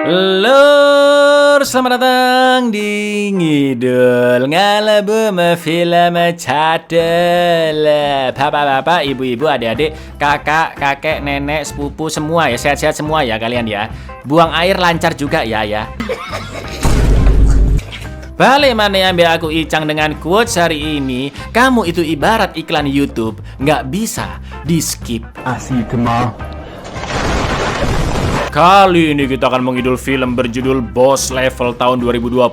Lur, selamat datang di Ngidul Ngalabum Film Cadel. Bapak-bapak, ibu-ibu, adik-adik, kakak, kakek, nenek, sepupu, semua ya, sehat-sehat semua ya kalian ya. Buang air lancar juga ya. Balik mana yang biar aku Icang dengan quotes hari ini. Kamu itu ibarat iklan YouTube, nggak bisa di skip. See you tomorrow. Kali ini kita akan mengidul film berjudul Boss Level tahun 2020,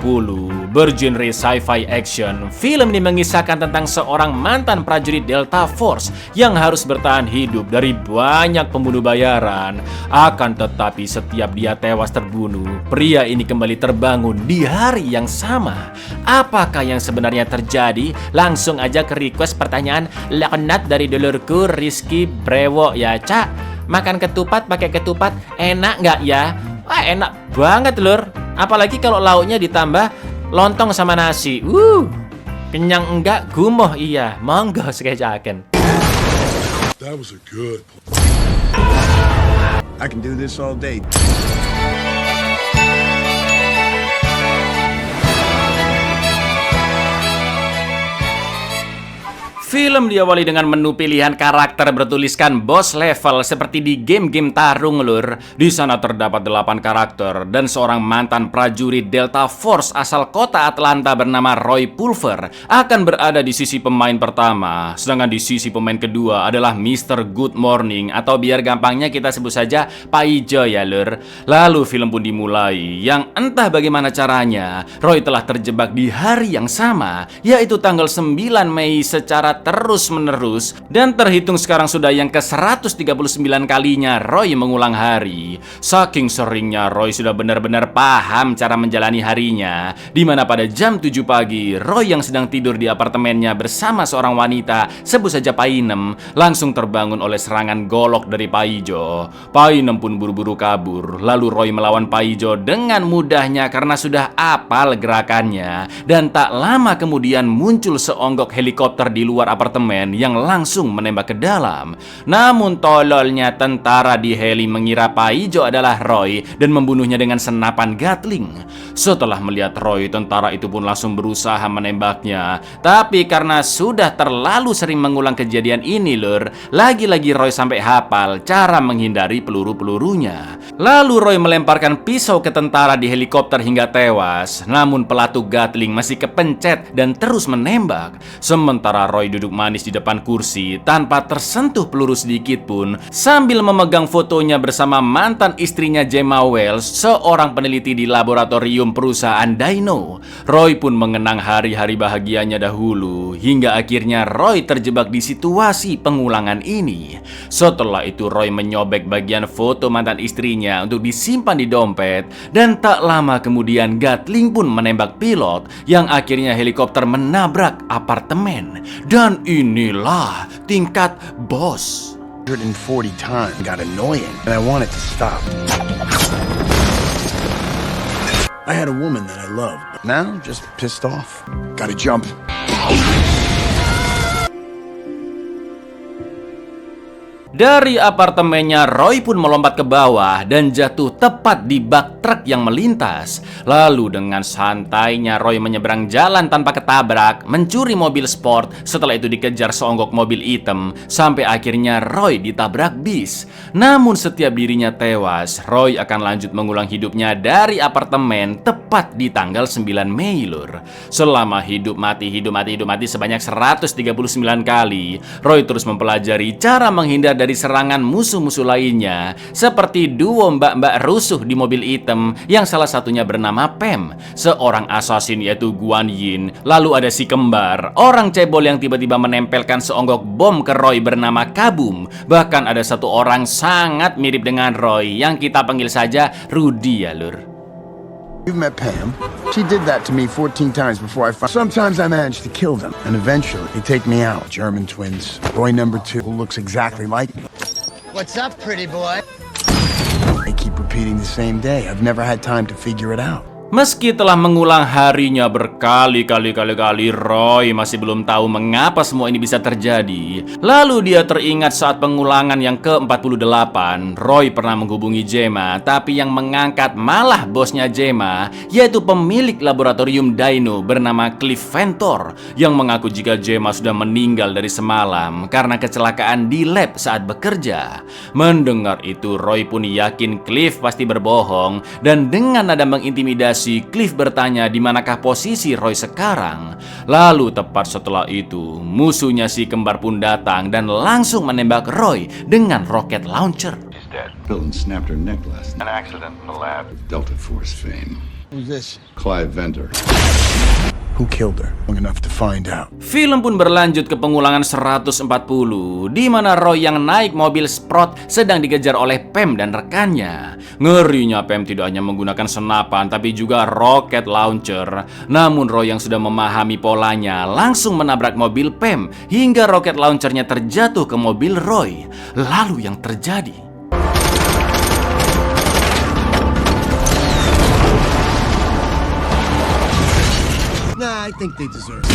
bergenre sci-fi action. Film ini mengisahkan tentang seorang mantan prajurit Delta Force yang harus bertahan hidup dari banyak pembunuh bayaran. Akan tetapi setiap dia tewas terbunuh, pria ini kembali terbangun di hari yang sama. Apakah yang sebenarnya terjadi? Langsung aja ke request pertanyaan laknat dari dulurku Rizky Brewo ya, Cak. Makan ketupat pakai ketupat enak nggak ya? Wah, enak banget lur. Apalagi kalau lauknya ditambah lontong sama nasi. Kenyang enggak, gumoh iya. Monggo sekejaken. That was a good point. I can do this all day. Film diawali dengan menu pilihan karakter bertuliskan boss level seperti di game-game tarung lur. Di sana terdapat 8 karakter dan seorang mantan prajurit Delta Force asal kota Atlanta bernama Roy Pulver akan berada di sisi pemain pertama. Sedangkan di sisi pemain kedua adalah Mr. Good Morning atau biar gampangnya kita sebut saja Pak Ijo ya lur. Lalu film pun dimulai yang entah bagaimana caranya Roy telah terjebak di hari yang sama, yaitu tanggal 9 Mei secara terus-menerus, dan terhitung sekarang sudah yang ke-139 kalinya Roy mengulang hari. Saking seringnya Roy sudah benar-benar paham cara menjalani harinya, dimana pada jam 7 pagi Roy yang sedang tidur di apartemennya bersama seorang wanita, sebut saja Painem, langsung terbangun oleh serangan golok dari Paijo. Painem pun buru-buru kabur, lalu Roy melawan Paijo dengan mudahnya karena sudah apal gerakannya, dan tak lama kemudian muncul seonggok helikopter di luar apartemen yang langsung menembak ke dalam. Namun tololnya tentara di heli mengira Paijo adalah Roy dan membunuhnya dengan senapan Gatling. Setelah melihat Roy, tentara itu pun langsung berusaha menembaknya. Tapi karena sudah terlalu sering mengulang kejadian ini lur, lagi-lagi Roy sampai hafal cara menghindari peluru-pelurunya. Lalu Roy melemparkan pisau ke tentara di helikopter hingga tewas. Namun pelatu Gatling masih kepencet dan terus menembak. Sementara Roy duduk manis di depan kursi tanpa tersentuh peluru sedikit pun sambil memegang fotonya bersama mantan istrinya Gemma Wells, seorang peneliti di laboratorium perusahaan Dino. Roy pun mengenang hari-hari bahagianya dahulu hingga akhirnya Roy terjebak di situasi pengulangan ini. Setelah itu Roy menyobek bagian foto mantan istrinya untuk disimpan di dompet, dan tak lama kemudian Gatling pun menembak pilot yang akhirnya helikopter menabrak apartemen. Dan inilah tingkat bos. 140 times got annoying, and I wanted to stop. I had a woman that I loved. Now, just pissed off. Gotta jump. Dari apartemennya, Roy pun melompat ke bawah dan jatuh tepat di bak truk yang melintas. Lalu dengan santainya Roy menyeberang jalan tanpa ketabrak, mencuri mobil sport. Setelah itu dikejar seonggok mobil hitam, sampai akhirnya Roy ditabrak bis. Namun setiap dirinya tewas, Roy akan lanjut mengulang hidupnya dari apartemen tepat di tanggal 9 Mei lur. Selama hidup mati sebanyak 139 kali, Roy terus mempelajari cara menghindar dari serangan musuh-musuh lainnya, seperti duo mbak-mbak rusuh di mobil hitam yang salah satunya bernama Pam, seorang assassin yaitu Guan Yin. Lalu ada si kembar, orang cebol yang tiba-tiba menempelkan seonggok bom ke Roy bernama Kabum. Bahkan ada satu orang sangat mirip dengan Roy yang kita panggil saja Rudy ya lur. You've met Pam. She did that to me 14 times before I found. Sometimes I managed to kill them, and eventually they take me out. German twins. Roy number 2, who looks exactly like me. What's up, pretty boy? They keep repeating the same day. I've never had time to figure it out. Meski telah mengulang harinya berkali-kali, Roy masih belum tahu mengapa semua ini bisa terjadi. Lalu dia teringat saat pengulangan yang ke-48, Roy pernah menghubungi Gemma, tapi yang mengangkat malah bosnya Gemma, yaitu pemilik laboratorium Dino bernama Cliff Ventor, yang mengaku jika Gemma sudah meninggal dari semalam karena kecelakaan di lab saat bekerja. Mendengar itu, Roy pun yakin Cliff pasti berbohong, dan dengan nada mengintimidasi, Cliff bertanya di manakah posisi Roy sekarang. Lalu tepat setelah itu, musuhnya si kembar pun datang dan langsung menembak Roy dengan rocket launcher. She's dead. Hilton snapped her neck last night. An accident in the lab. Delta Force fame. Who's this? Clive Venter. Who killed her? Long enough to find out. Film pun berlanjut ke pengulangan 140, di mana Roy yang naik mobil Sprott sedang dikejar oleh Pam dan rekannya. Ngerinya Pam tidak hanya menggunakan senapan, tapi juga rocket launcher. Namun Roy yang sudah memahami polanya langsung menabrak mobil Pam hingga rocket launchernya terjatuh ke mobil Roy. Lalu yang terjadi? Nah, I think they deserve it.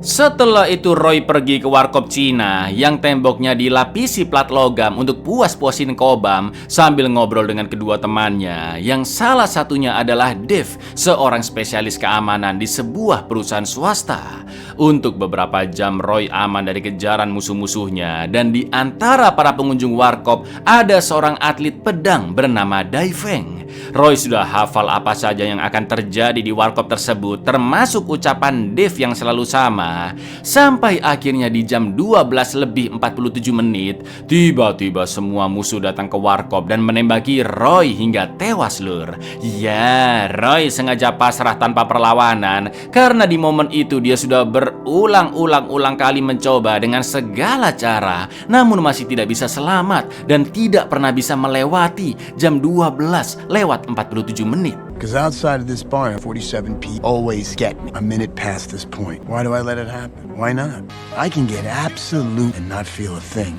Setelah itu Roy pergi ke warkop Cina yang temboknya dilapisi plat logam untuk puas-puasin Kobam sambil ngobrol dengan kedua temannya, yang salah satunya adalah Dave, seorang spesialis keamanan di sebuah perusahaan swasta. Untuk beberapa jam Roy aman dari kejaran musuh-musuhnya, dan di antara para pengunjung warkop ada seorang atlet pedang bernama Dai Feng. Roy sudah hafal apa saja yang akan terjadi di warkop tersebut, termasuk ucapan Dave yang selalu sama. Sampai akhirnya di jam 12:47, tiba-tiba semua musuh datang ke warkop dan menembaki Roy hingga tewas, lur. Ya, Roy sengaja pasrah tanpa perlawanan karena di momen itu dia sudah berulang-ulang kali mencoba dengan segala cara, namun masih tidak bisa selamat dan tidak pernah bisa melewati jam 12:47. Because outside of this bar, 47P always get me a minute past this point. Why do I let it happen? Why not? I can get absolute and not feel a thing.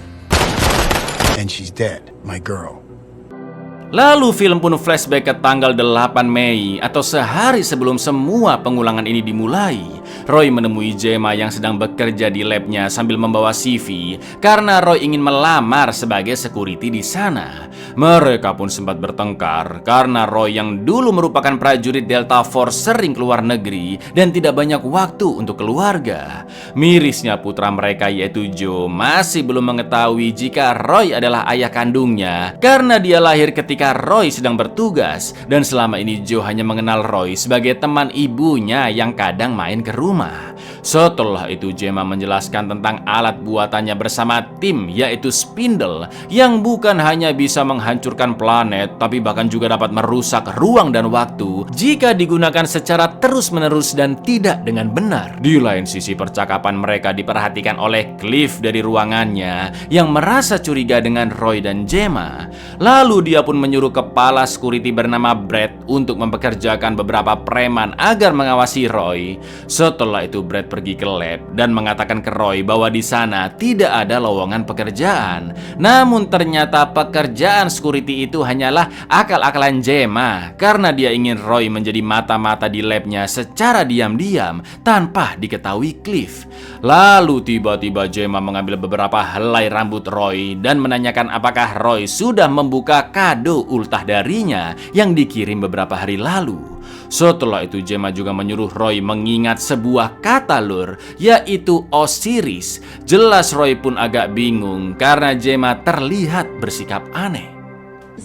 And she's dead, my girl. Lalu film pun flashback ke tanggal 8 Mei atau sehari sebelum semua pengulangan ini dimulai. Roy menemui Gemma yang sedang bekerja di labnya sambil membawa CV karena Roy ingin melamar sebagai security di sana. Mereka pun sempat bertengkar karena Roy yang dulu merupakan prajurit Delta Force sering keluar negeri dan tidak banyak waktu untuk keluarga. Mirisnya putra mereka yaitu Joe masih belum mengetahui jika Roy adalah ayah kandungnya karena dia lahir ketika Roy sedang bertugas, dan selama ini Joe hanya mengenal Roy sebagai teman ibunya yang kadang main ke rumah. Setelah itu Gemma menjelaskan tentang alat buatannya bersama tim, yaitu Spindle, yang bukan hanya bisa menghancurkan planet tapi bahkan juga dapat merusak ruang dan waktu jika digunakan secara terus-menerus dan tidak dengan benar. Di lain sisi, percakapan mereka diperhatikan oleh Cliff dari ruangannya yang merasa curiga dengan Roy dan Gemma. Lalu dia pun menyuruh kepala security bernama Brad untuk mempekerjakan beberapa preman agar mengawasi Roy. Setelah itu Brad pergi ke lab dan mengatakan ke Roy bahwa di sana tidak ada lowongan pekerjaan. Namun ternyata pekerjaan security itu hanyalah akal-akalan Gemma karena dia ingin Roy menjadi mata-mata di labnya secara diam-diam tanpa diketahui Cliff. Lalu tiba-tiba Gemma mengambil beberapa helai rambut Roy dan menanyakan apakah Roy sudah membuka kado ultah darinya yang dikirim beberapa hari lalu. Setelah itu Gemma juga menyuruh Roy mengingat sebuah kata, lur, yaitu Osiris. Jelas Roy pun agak bingung karena Gemma terlihat bersikap aneh.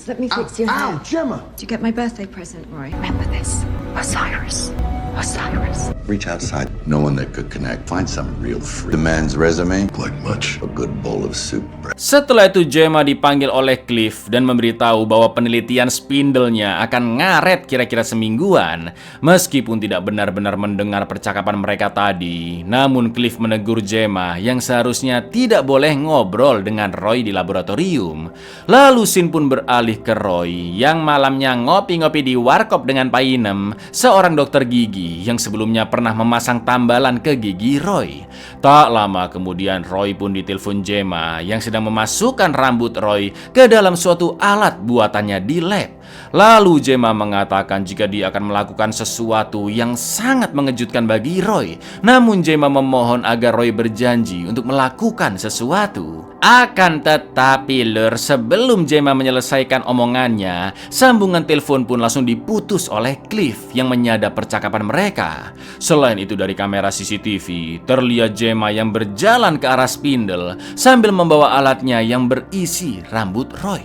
Let me fix your hair. Ow, Gemma! Did you get my birthday present, Roy? Remember this. Osiris. Osiris. Reach outside. No one that could connect. Find some real free. The man's resume. Like much. A good bowl of soup. Setelah itu Gemma dipanggil oleh Cliff dan memberitahu bahwa penelitian Spindle-nya akan ngaret kira-kira semingguan. Meskipun tidak benar-benar mendengar percakapan mereka tadi, namun Cliff menegur Gemma yang seharusnya tidak boleh ngobrol dengan Roy di laboratorium. Lalu scene pun beralih ke Roy yang malamnya ngopi-ngopi di warkop dengan Painem, seorang dokter gigi yang sebelumnya pernah memasang tambalan ke gigi Roy. Tak lama kemudian Roy pun ditelepon Gemma yang sedang memasukkan rambut Roy ke dalam suatu alat buatannya di lab. Lalu Gemma mengatakan jika dia akan melakukan sesuatu yang sangat mengejutkan bagi Roy. Namun Gemma memohon agar Roy berjanji untuk melakukan sesuatu. Akan tetapi Lur, sebelum Gemma menyelesaikan omongannya, sambungan telepon pun langsung diputus oleh Cliff yang menyadap percakapan mereka. Selain itu dari kamera CCTV, terlihat Gemma yang berjalan ke arah spindle sambil membawa alatnya yang berisi rambut Roy.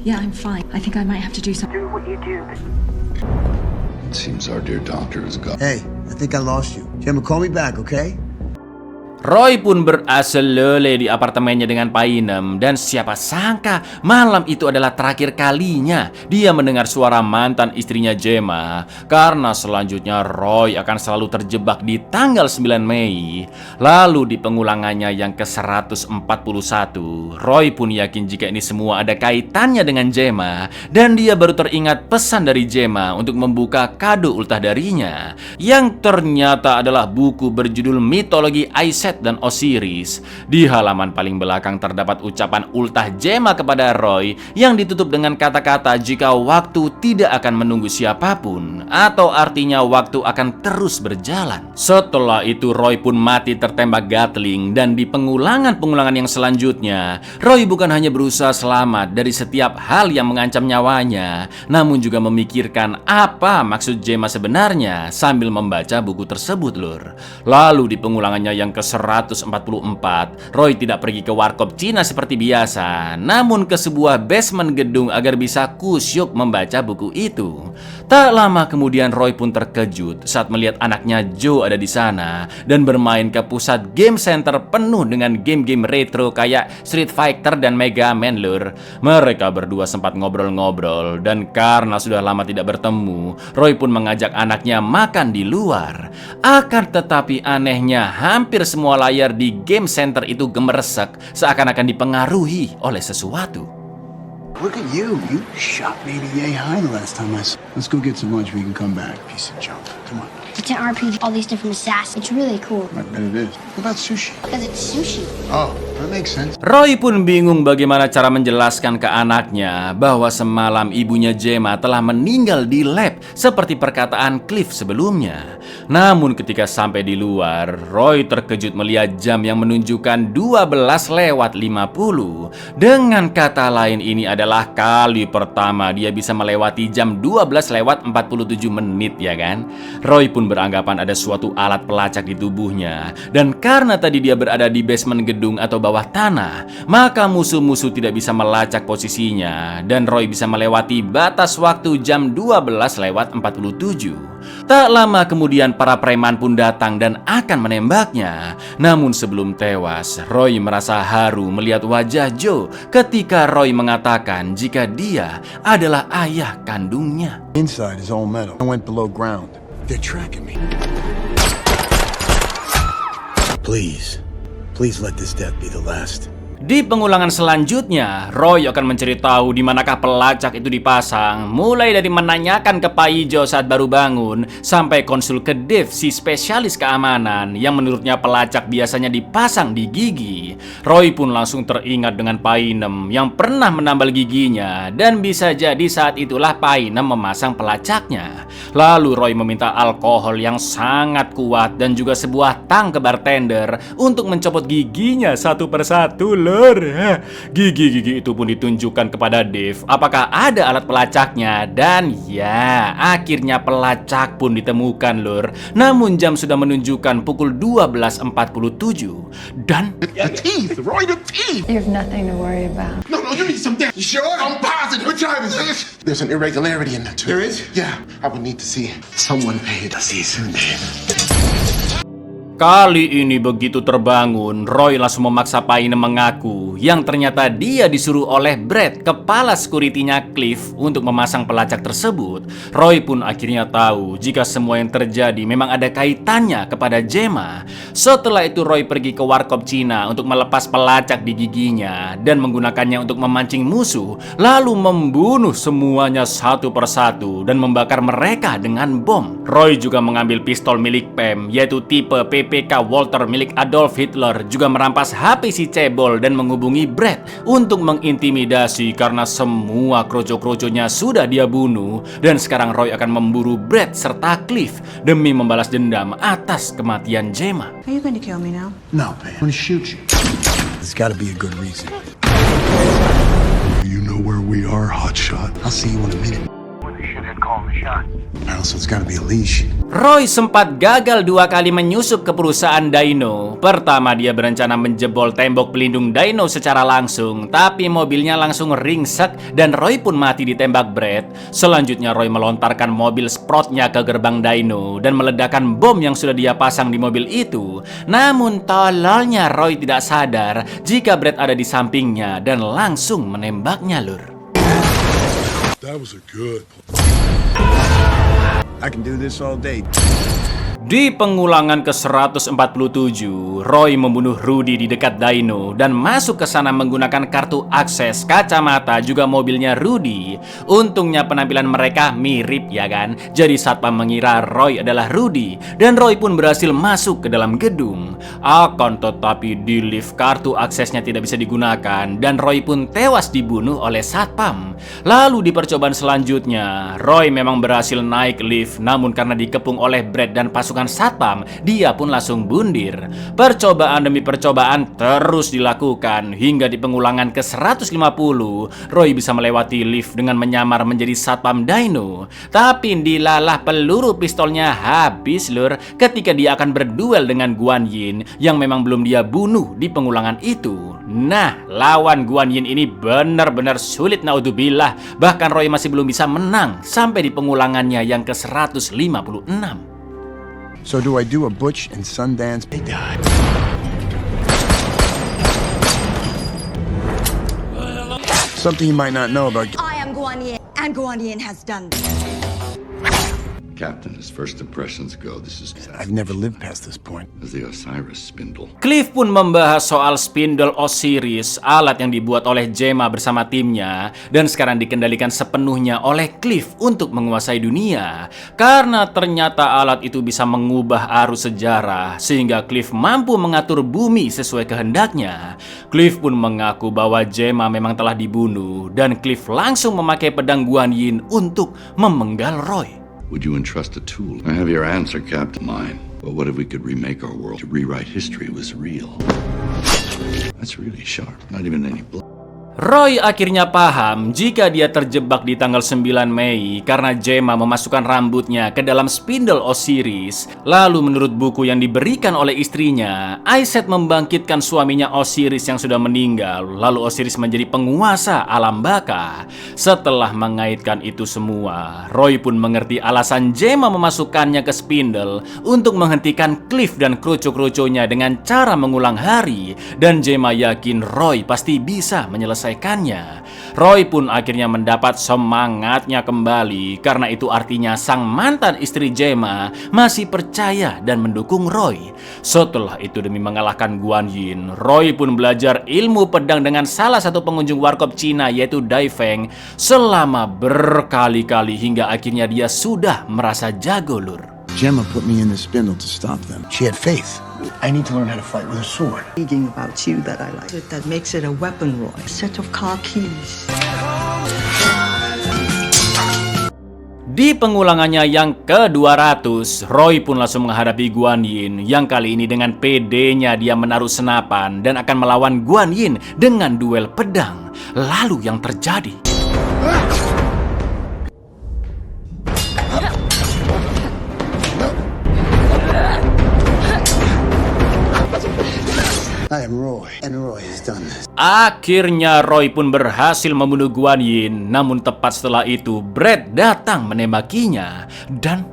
Yeah, I'm fine. I think I might have to do something. It seems our dear doctor is gone. Hey, I think I lost you. Gemma, call me back, okay? Roy pun berasal lele di apartemennya dengan Painem, dan siapa sangka malam itu adalah terakhir kalinya dia mendengar suara mantan istrinya Gemma, karena selanjutnya Roy akan selalu terjebak di tanggal 9 Mei. Lalu di pengulangannya yang ke-141, Roy pun yakin jika ini semua ada kaitannya dengan Gemma, dan dia baru teringat pesan dari Gemma untuk membuka kado ultah darinya, yang ternyata adalah buku berjudul Mitologi Aes dan Osiris. Di halaman paling belakang terdapat ucapan ultah Gemma kepada Roy yang ditutup dengan kata-kata jika waktu tidak akan menunggu siapapun, atau artinya waktu akan terus berjalan. Setelah itu Roy pun mati tertembak Gatling, dan di pengulangan-pengulangan yang selanjutnya Roy bukan hanya berusaha selamat dari setiap hal yang mengancam nyawanya, namun juga memikirkan apa maksud Gemma sebenarnya sambil membaca buku tersebut, Lur. Lalu di pengulangannya yang ke-144, Roy tidak pergi ke warkop Cina seperti biasa, namun ke sebuah basement gedung agar bisa kusyuk membaca buku itu. Tak lama kemudian Roy pun terkejut saat melihat anaknya Joe ada di sana dan bermain ke pusat game center penuh dengan game-game retro kayak Street Fighter dan Mega Man, Lur. Mereka berdua sempat ngobrol-ngobrol, dan karena sudah lama tidak bertemu, Roy pun mengajak anaknya makan di luar. Akan tetapi anehnya hampir semua layar di game center itu gemeresek seakan-akan dipengaruhi oleh sesuatu. Look at you. You shot me to yay high the last time I saw. Let's go get some lunch. We can come back. Piece of junk. Come on. It's an RPG, all these different assassins. It's really cool. I bet it is. What about sushi? Because it's sushi. Oh, that makes sense. Roy pun bingung bagaimana cara menjelaskan ke anaknya bahwa semalam ibunya Gemma telah meninggal di lab seperti perkataan Cliff sebelumnya. Namun ketika sampai di luar, Roy terkejut melihat jam yang menunjukkan 12:50. Dengan kata lain, ini adalah kali pertama dia bisa melewati jam 12:47, ya kan? Roy pun beranggapan ada suatu alat pelacak di tubuhnya, dan karena tadi dia berada di basement gedung atau bawah tanah, maka musuh-musuh tidak bisa melacak posisinya, dan Roy bisa melewati batas waktu jam 12:47. Tak lama kemudian para preman pun datang dan akan menembaknya. Namun sebelum tewas, Roy merasa haru melihat wajah Joe ketika Roy mengatakan jika dia adalah ayah kandungnya. Inside is all metal. I went below ground. They're tracking me. Please let this death be the last. Di pengulangan selanjutnya, Roy akan mencari tahu di manakah pelacak itu dipasang, mulai dari menanyakan ke Paijo saat baru bangun, sampai konsul ke Dave, si spesialis keamanan, yang menurutnya pelacak biasanya dipasang di gigi. Roy pun langsung teringat dengan Painem yang pernah menambal giginya, dan bisa jadi saat itulah Painem memasang pelacaknya. Lalu Roy meminta alkohol yang sangat kuat dan juga sebuah tang ke bartender untuk mencopot giginya satu persatu, Lur. Gigi-gigi itu pun ditunjukkan kepada Dave apakah ada alat pelacaknya, dan ya, akhirnya pelacak pun ditemukan, Lur. Namun jam sudah menunjukkan pukul 12:47 dan The teeth, Roy, the teeth. You have nothing to worry about. No, you need some damn. You sure? I'm positive. What time is this? There's an irregularity in that too. There is? Yeah. I would need to see someone pay to see soon. kali ini begitu terbangun, Roy langsung memaksa Paine mengaku yang ternyata dia disuruh oleh Brad, kepala security-nya Cliff, untuk memasang pelacak tersebut. Roy pun akhirnya tahu jika semua yang terjadi memang ada kaitannya kepada Gemma. Setelah itu Roy pergi ke warkop Cina untuk melepas pelacak di giginya dan menggunakannya untuk memancing musuh, lalu membunuh semuanya satu persatu dan membakar mereka dengan bom. Roy juga mengambil pistol milik Pam, yaitu tipe PPK Walter milik Adolf Hitler, juga merampas HP si cebol dan menghubungi Brad untuk mengintimidasi karena semua kroco-kroconya sudah dia bunuh. Dan sekarang Roy akan memburu Brad serta Cliff demi membalas dendam atas kematian Gemma. Are you going to kill me now? No, man. I'm gonna shoot you. There's gotta be a good reason. You know where we are, hotshot. I'll see you in a minute. When the shithead called me shot. Also, it's gotta be a leash. Roy sempat gagal 2 kali menyusup ke perusahaan Dino. Pertama, dia berencana menjebol tembok pelindung Dino secara langsung, tapi mobilnya langsung ringsek dan Roy pun mati ditembak Brad. Selanjutnya Roy melontarkan mobil Sproutnya ke gerbang Dino dan meledakkan bom yang sudah dia pasang di mobil itu. Namun tololnya Roy tidak sadar jika Brad ada di sampingnya dan langsung menembaknya, lur. That was a good. I can do this all day. Di pengulangan ke-147, Roy membunuh Rudy di dekat Dino dan masuk ke sana menggunakan kartu akses, kacamata, juga mobilnya Rudy. Untungnya penampilan mereka mirip, ya kan? Jadi satpam mengira Roy adalah Rudy dan Roy pun berhasil masuk ke dalam gedung. Akan tetapi di lift kartu aksesnya tidak bisa digunakan dan Roy pun tewas dibunuh oleh satpam. Lalu di percobaan selanjutnya, Roy memang berhasil naik lift, namun karena dikepung oleh Brad dan pasukan satpam, dia pun langsung bundir. Percobaan demi percobaan terus dilakukan hingga di pengulangan ke-150, Roy bisa melewati lift dengan menyamar menjadi satpam Dino. Tapi dilalah peluru pistolnya habis, lur, ketika dia akan berduel dengan Guan Yin yang memang belum dia bunuh di pengulangan itu. Nah, lawan Guan Yin ini benar-benar sulit, naudzubillah. Bahkan Roy masih belum bisa menang sampai di pengulangannya yang ke-156. So do I do a Butch and Sundance? They died. Something you might not know about. I am Guan Yin, and Guan Yin has done this. Captain, as first impressions go, this is I've never lived past this point. as the Osiris spindle. Cliff pun membahas soal spindle Osiris, alat yang dibuat oleh Gemma bersama timnya dan sekarang dikendalikan sepenuhnya oleh Cliff untuk menguasai dunia. Karena ternyata alat itu bisa mengubah arus sejarah sehingga Cliff mampu mengatur bumi sesuai kehendaknya. Cliff pun mengaku bahwa Gemma memang telah dibunuh dan Cliff langsung memakai pedang Guan Yin untuk memenggal Roy. Would you entrust a tool? I have your answer, Captain. Mine. But what if we could remake our world to rewrite history was real? That's really sharp. Not even any blood. Roy akhirnya paham jika dia terjebak di tanggal 9 Mei karena Gemma memasukkan rambutnya ke dalam spindle Osiris. Lalu menurut buku yang diberikan oleh istrinya, Iset membangkitkan suaminya Osiris yang sudah meninggal. Lalu Osiris menjadi penguasa alam baka. Setelah mengaitkan itu semua, Roy pun mengerti alasan Gemma memasukkannya ke spindle untuk menghentikan Cliff dan kroco-kroconya dengan cara mengulang hari. Dan Gemma yakin Roy pasti bisa menyelesaikannya. Roy pun akhirnya mendapat semangatnya kembali karena itu artinya sang mantan istri Gemma masih percaya dan mendukung Roy. Setelah itu demi mengalahkan Guan Yin, Roy pun belajar ilmu pedang dengan salah satu pengunjung warkop Cina yaitu Dai Feng selama berkali-kali hingga akhirnya dia sudah merasa jago, lur. Gemma put me in the spindle to stop them. She had faith. I need to learn how to fight with a sword. Reading about you that I like. That makes it a weapon, Roy. A set of car keys. Di pengulangannya yang ke-200, Roy pun langsung menghadapi Guan Yin yang kali ini dengan pedenya dia menaruh senapan dan akan melawan Guan Yin dengan duel pedang. Lalu yang terjadi? I am Roy, and Roy has done this. Akhirnya Roy pun berhasil membunuh Guan Yin. Namun tepat setelah itu Brad datang menembakinya dan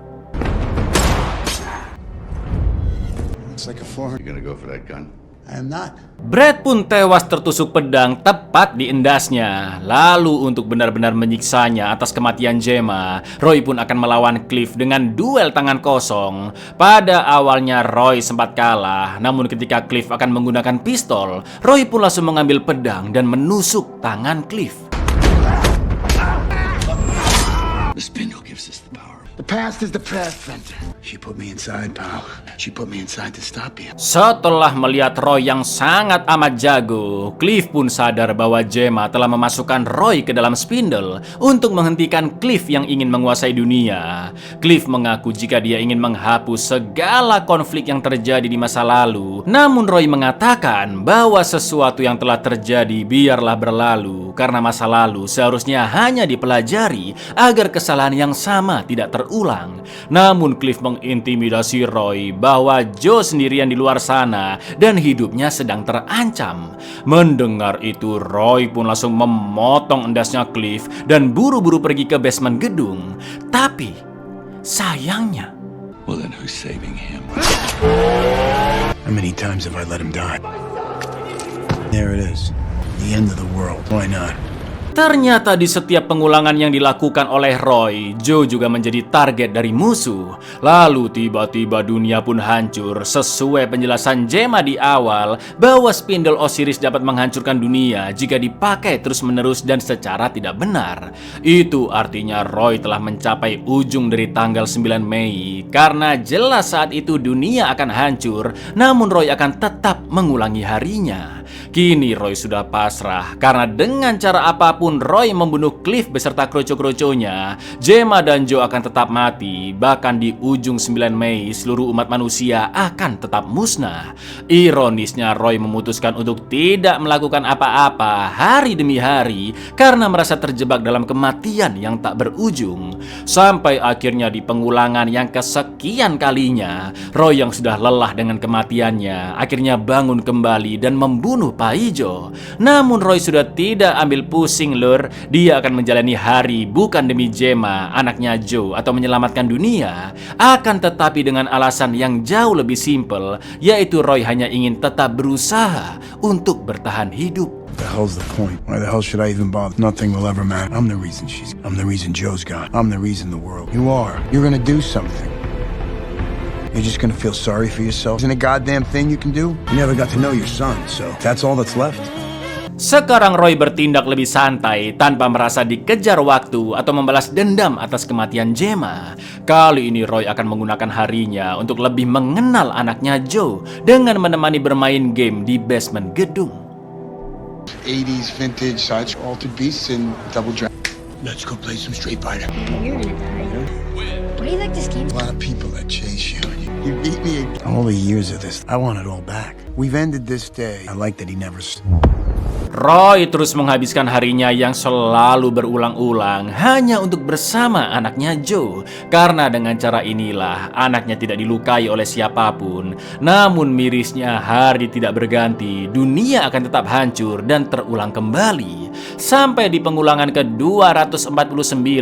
It's like a foreign. You gonna go for that gun? I am not. Brad pun tewas tertusuk pedang tepat di endasnya. Lalu untuk benar-benar menyiksanya atas kematian Gemma, Roy pun akan melawan Cliff dengan duel tangan kosong. Pada awalnya Roy sempat kalah, namun ketika Cliff akan menggunakan pistol, Roy pun langsung mengambil pedang dan menusuk tangan Cliff. The spindle gives past is the past, Spencer. She put me inside, pal. She put me inside to stop you. Setelah melihat Roy yang sangat amat jago, Cliff pun sadar bahwa Gemma telah memasukkan Roy ke dalam spindle untuk menghentikan Cliff yang ingin menguasai dunia. Cliff mengaku jika dia ingin menghapus segala konflik yang terjadi di masa lalu. Namun Roy mengatakan bahwa sesuatu yang telah terjadi biarlah berlalu, karena masa lalu seharusnya hanya dipelajari agar kesalahan yang sama tidak terulang. Namun Cliff mengintimidasi Roy bahwa Joe sendirian di luar sana dan hidupnya sedang terancam. Mendengar itu, Roy pun langsung memotong endasnya Cliff dan buru-buru pergi ke basement gedung. Tapi sayangnya, Well, then who's saving him? How many times have I let him die? There it is. The end of the world. Why not? ternyata di setiap pengulangan yang dilakukan oleh Roy, Joe juga menjadi target dari musuh. Lalu tiba-tiba dunia pun hancur sesuai penjelasan Gemma di awal bahwa spindle Osiris dapat menghancurkan dunia jika dipakai terus-menerus dan secara tidak benar. Itu artinya Roy telah mencapai ujung dari tanggal 9 Mei karena jelas saat itu dunia akan hancur, namun Roy akan tetap mengulangi harinya. Kini Roy sudah pasrah karena dengan cara apapun Roy membunuh Cliff beserta kroco-kroconya, Gemma dan Joe akan tetap mati. Bahkan di ujung 9 Mei seluruh umat manusia akan tetap musnah. Ironisnya Roy memutuskan untuk tidak melakukan apa-apa hari demi hari karena merasa terjebak dalam kematian yang tak berujung. Sampai akhirnya di pengulangan yang kesekian kalinya, Roy yang sudah lelah dengan kematiannya akhirnya bangun kembali dan membunuh Pak Ijo. Namun Roy sudah tidak ambil pusing lur. Dia akan menjalani hari bukan demi Gemma, anaknya Joe, atau menyelamatkan dunia. Akan tetapi dengan alasan yang jauh lebih simpel, yaitu Roy hanya ingin tetap berusaha untuk bertahan hidup. What the hell's the point? Why the hell should I even bother? Nothing will ever matter. I'm the reason Joe's gone. I'm the reason the world. You are. You're gonna do something. You're just gonna feel sorry for yourself. Isn't a goddamn thing you can do? You never got to know your son, so that's all that's left. Sekarang Roy bertindak lebih santai tanpa merasa dikejar waktu atau membalas dendam atas kematian Gemma. Kali ini Roy akan menggunakan harinya untuk lebih mengenal anaknya Joe dengan menemani bermain game di basement gedung. 80s vintage such altered beasts and double dragon. Let's go play some Street Fighter. You're gonna die. Why do you like this game? A lot of people that chase you. You beat me again. All the years of this, I want it all back. We've ended this day. I like that he never... Roy terus menghabiskan harinya yang selalu berulang-ulang hanya untuk bersama anaknya Joe. Karena dengan cara inilah anaknya tidak dilukai oleh siapapun. Namun mirisnya hari tidak berganti, dunia akan tetap hancur dan terulang kembali. Sampai di pengulangan ke-249,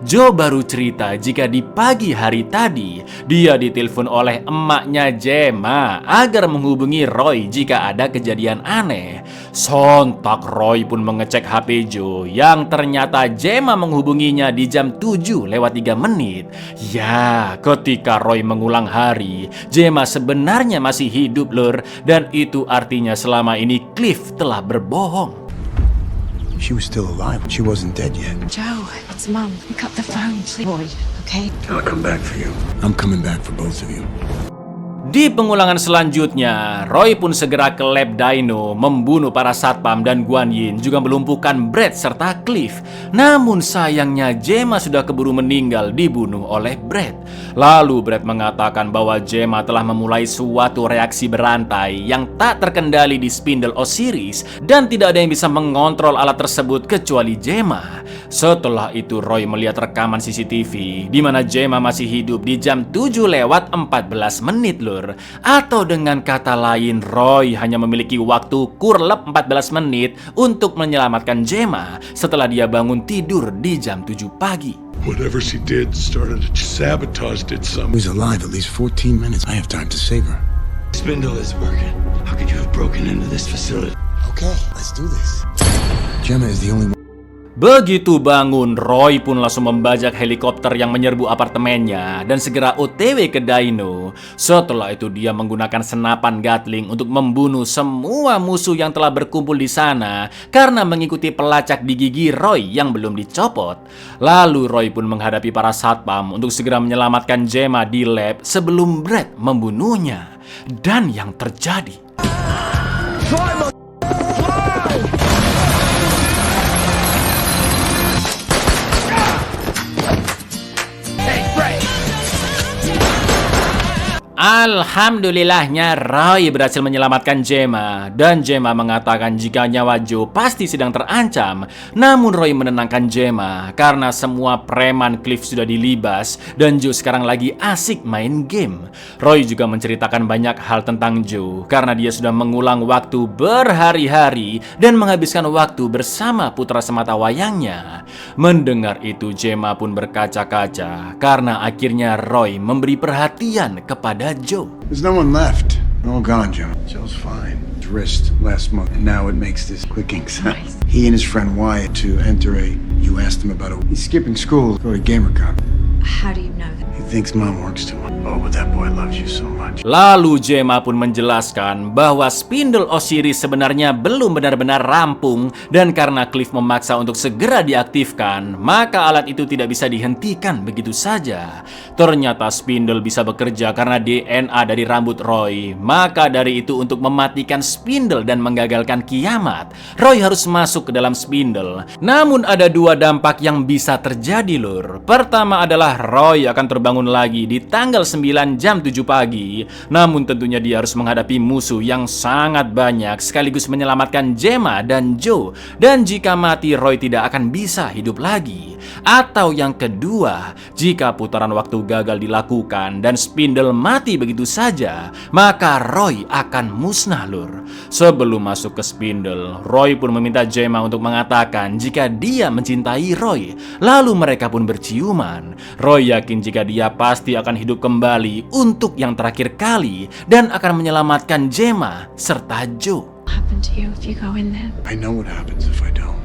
Joe baru cerita jika di pagi hari tadi dia ditelepon oleh emaknya Gemma agar menghubungi Roy jika ada kejadian aneh. Sontak Roy pun mengecek HP Joe yang ternyata Gemma menghubunginya di jam 7:03. Ya, ketika Roy mengulang hari, Gemma sebenarnya masih hidup lur, dan itu artinya selama ini Cliff telah berbohong. She was still alive. She wasn't dead yet. Joe, it's Mum. Pick up the phone, please. Boy, okay? I'll come back for you. I'm coming back for both of you. Di pengulangan selanjutnya, Roy pun segera ke lab Dino, membunuh para satpam dan Guan Yin, juga melumpuhkan Brett serta Cliff. Namun sayangnya Gemma sudah keburu meninggal dibunuh oleh Brett. Lalu Brett mengatakan bahwa Gemma telah memulai suatu reaksi berantai yang tak terkendali di spindle Osiris dan tidak ada yang bisa mengontrol alat tersebut kecuali Gemma. Setelah itu Roy melihat rekaman CCTV di mana Gemma masih hidup di jam 7:14 lur. Atau dengan kata lain, Roy hanya memiliki waktu kurlep 14 menit untuk menyelamatkan Gemma setelah dia bangun tidur di jam 7 pagi. Whatever she did started to sabotage it some. He was alive at least 14 minutes. I have time to save her. Spindle is working. How could you have broken into this facility? Okay, let's do this. Gemma is the only one. Begitu bangun, Roy pun langsung membajak helikopter yang menyerbu apartemennya dan segera OTW ke Dino. Setelah itu dia menggunakan senapan Gatling untuk membunuh semua musuh yang telah berkumpul di sana karena mengikuti pelacak di gigi Roy yang belum dicopot. Lalu Roy pun menghadapi para satpam untuk segera menyelamatkan Gemma di lab sebelum Brad membunuhnya. Dan yang terjadi... Alhamdulillahnya Roy berhasil menyelamatkan Gemma dan Gemma mengatakan jika nyawa Joe pasti sedang terancam. Namun Roy menenangkan Gemma karena semua preman Cliff sudah dilibas dan Joe sekarang lagi asik main game. Roy juga menceritakan banyak hal tentang Joe karena dia sudah mengulang waktu berhari-hari dan menghabiskan waktu bersama putra semata wayangnya. Mendengar itu Gemma pun berkaca-kaca karena akhirnya Roy memberi perhatian kepada Joe. There's no one left. They're all gone, Joe. Joe's fine. His wrist last month, and now it makes this clicking sound. He and his friend Wyatt to enter a... You asked him about He's skipping school to go to GamerCon. How do you know that? He thinks mom works too much. Oh, but that boy loves you so much. Lalu Gemma pun menjelaskan bahwa spindle Osiris sebenarnya belum benar-benar rampung dan karena Cliff memaksa untuk segera diaktifkan, maka alat itu tidak bisa dihentikan begitu saja. Ternyata spindle bisa bekerja karena DNA dari rambut Roy. Maka dari itu untuk mematikan spindle dan menggagalkan kiamat, Roy harus masuk ke dalam spindle. Namun ada dua dampak yang bisa terjadi, Lur. Pertama adalah Roy akan terbangun lagi di tanggal 9 jam 7 pagi. Namun tentunya dia harus menghadapi musuh yang sangat banyak sekaligus menyelamatkan Gemma dan Joe. Dan jika mati Roy tidak akan bisa hidup lagi. Atau yang kedua, jika putaran waktu gagal dilakukan dan spindle mati begitu saja, maka Roy akan musnah, Lur. Sebelum masuk ke spindle, Roy pun meminta Gemma untuk mengatakan jika dia mencintai Roy. Lalu mereka pun berciuman. Roy yakin jika dia pasti akan hidup kembali untuk yang terakhir kali dan akan menyelamatkan Gemma serta Joe. Happen to you if you go in there? I know what happens if I don't.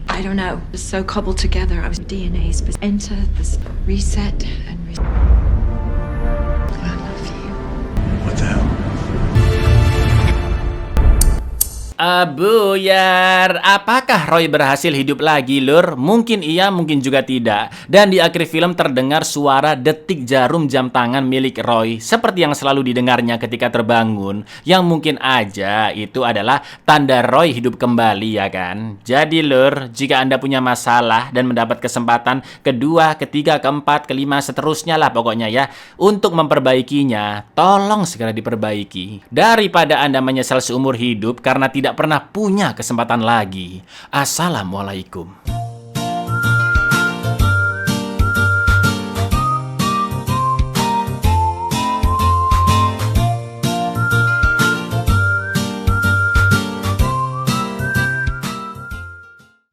I don't know. It was so cobbled together. I was DNA's enter this reset and I love you. What the hell? Buyar, apakah Roy berhasil hidup lagi, Lur? Mungkin iya, mungkin juga tidak. Dan di akhir film terdengar suara detik jarum jam tangan milik Roy, seperti yang selalu didengarnya ketika terbangun, yang mungkin aja itu adalah tanda Roy hidup kembali, ya kan? Jadi Lur, jika Anda punya masalah dan mendapat kesempatan kedua, ketiga, keempat, kelima, seterusnya lah pokoknya ya, untuk memperbaikinya, tolong segera diperbaiki. Daripada Anda menyesal seumur hidup karena tidak pernah punya kesempatan lagi. Assalamualaikum.